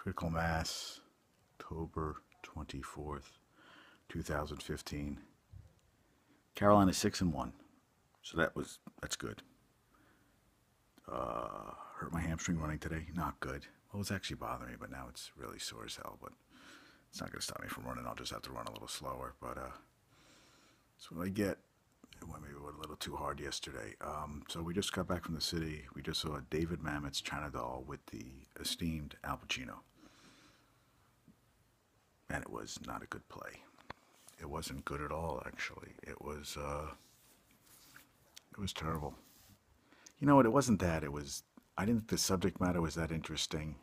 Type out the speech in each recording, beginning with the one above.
Critical Mass, October 24th, 2015. Carolina 6-1. So that's good. Hurt my hamstring running today. Not good. Well, it's actually bothering me, but now it's really sore as hell. But it's not going to stop me from running. I'll just have to run a little slower. But that's what I get. It went maybe a little too hard yesterday. So we just got back from the city. We just saw David Mamet's China Doll with the esteemed Al Pacino. And it was not a good play. It wasn't good at all, actually. It was terrible. You know what? It wasn't that. I didn't think the subject matter was that interesting.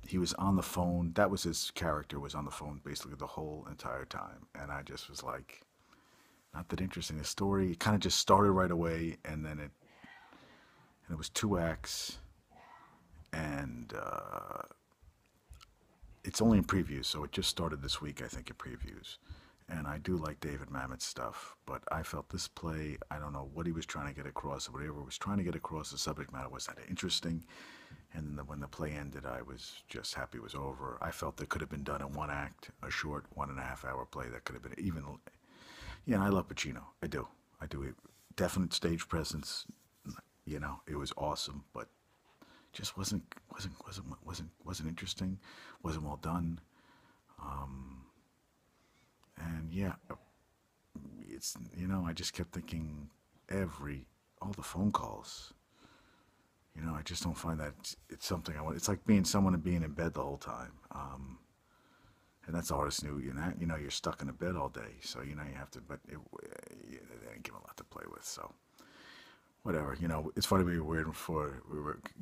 He was on the phone. That was his character, was on the phone basically the whole entire time. And I just was like, not that interesting. The story kind of just started right away, and it was two acts, and it's only in previews, so it just started this week, I think, in previews. And I do like David Mamet's stuff, but I felt this play, I don't know what he was trying to get across, or whatever was trying to get across, the subject matter was that interesting. And then when the play ended, I was just happy it was over. I felt it could have been done in one act, a short 1.5 hour play that could have been even. Yeah, and I love Pacino. I do. I do. Definite stage presence. It was awesome, but just wasn't interesting. Wasn't well done. And yeah, I just kept thinking all the phone calls. I just don't find that it's something I want. It's like being someone and being in bed the whole time. And that's the hardest new, you're stuck in a bed all day. So, you have to, but they didn't give a lot to play with. So, whatever, it's funny, we were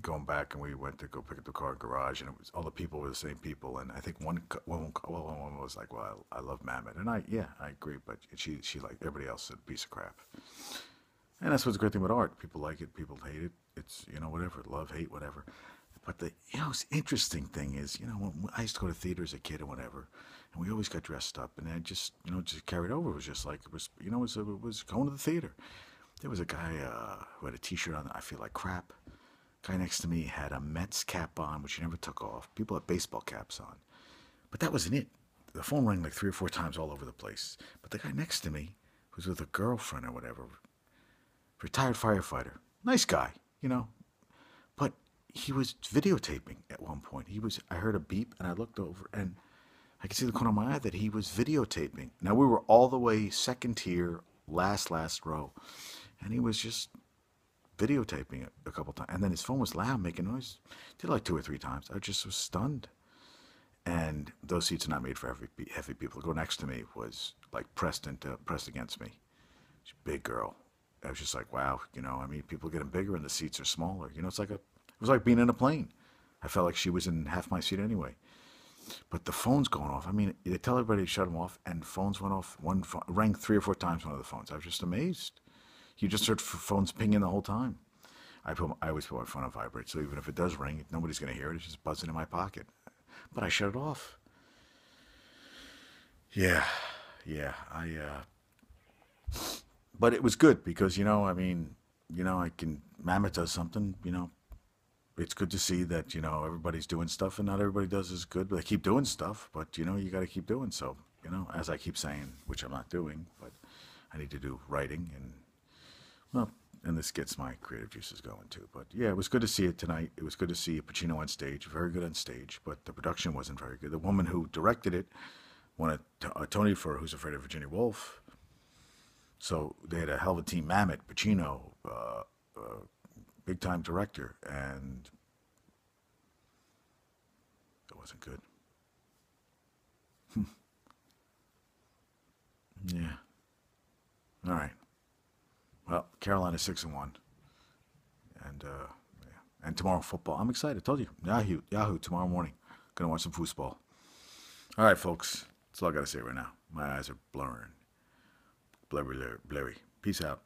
going back and we went to go pick up the car in the garage, and all the people were the same people. And I think one was like, well, I love Mamet. And I agree. But she like everybody else, a piece of crap. And that's what's the great thing about art. People like it, people hate it. It's, whatever, love, hate, whatever. But the interesting thing is, when I used to go to theater as a kid and whatever, and we always got dressed up, and I just, just carried over. It was just like, it was going to the theater. There was a guy who had a T-shirt on. I feel like crap. Guy next to me had a Mets cap on, which he never took off. People had baseball caps on, but that wasn't it. The phone rang like 3 or 4 times all over the place. But the guy next to me, who's with a girlfriend or whatever, retired firefighter, nice guy, but he was videotaping at one point. I heard a beep, and I looked over, and I could see the corner of my eye that he was videotaping. Now, we were all the way second tier, last row, and he was just videotaping it a couple times. And then his phone was loud, making noise. Did it like 2 or 3 times. I just was stunned. And those seats are not made for heavy people. To go next to me was like pressed against me. She's a big girl. I was just like, wow, people are getting bigger and the seats are smaller. It was like being in a plane. I felt like she was in half my seat anyway. But the phone's going off. They tell everybody to shut them off, and phones went off. One phone rang 3 or 4 times, one of the phones. I was just amazed. You just heard phones pinging the whole time. I always put my phone on vibrate, so even if it does ring, nobody's going to hear it. It's just buzzing in my pocket. But I shut it off. Yeah, but it was good because, Mammoth does something, it's good to see that, everybody's doing stuff, and not everybody does as good, but they keep doing stuff, but, you got to keep doing. So, as I keep saying, which I'm not doing, but I need to do writing, and, well, and this gets my creative juices going too. But yeah, it was good to see it tonight. It was good to see Pacino on stage, very good on stage, but the production wasn't very good. The woman who directed it won a Tony for Who's Afraid of Virginia Woolf. So they had a hell of a team. Mamet, Pacino, big time director, and it wasn't good. Yeah. All right. Well, Carolina 6-1, and yeah. And tomorrow football. I'm excited. I told you, Yahoo tomorrow morning. Gonna watch some foosball. All right, folks. That's all I gotta say right now. My eyes are blurry. Blurry. Peace out.